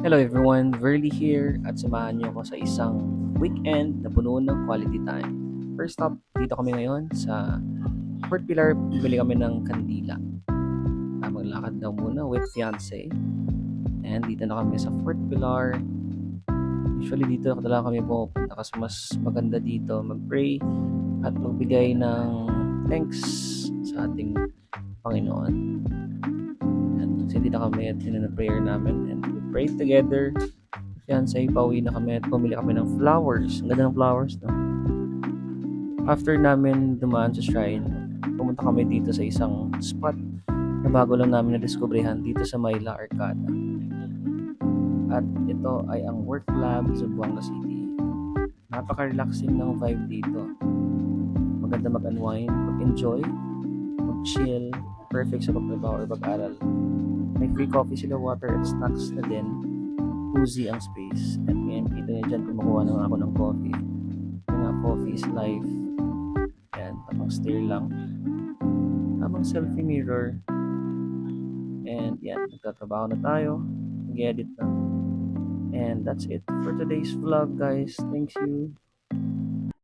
Hello everyone, Verly here at samahan niyo ako sa isang weekend na puno ng quality time. First up, dito kami ngayon sa Fort Pilar, bibili kami ng kandila. Maglakad daw muna with fiance. And dito na kami sa Fort Pilar. Usually dito talaga kami pupunta kasi mas maganda dito mag-pray at magbigay ng thanks sa ating Panginoon. And hindi na kami at prayer namin and we prayed together. Fiancé, pauwi na kami at bumili kami ng flowers. Ang ganda ng flowers, no? After namin dumaan sa shrine, pumunta kami dito sa isang spot na bago lang namin na-discoveryhan dito sa Mayla Arcada. At ito ay ang Work Lab sa Buanga City. Napaka-relaxing ng vibe dito. Maganda mag-unwind, mag-enjoy, mag-chill, perfect sa pagtrabaho or pag-aral. May free coffee sila, water at snacks na din. Cozy ang space. At ngayon, kita niya dyan, kumukuha naman ako ng coffee. Mga coffee is life. Yan, tapang stare lang. Habang selfie mirror. And yan, nagtatrabaho na tayo. Nag-edit na. And that's it for today's vlog, guys. Thank you.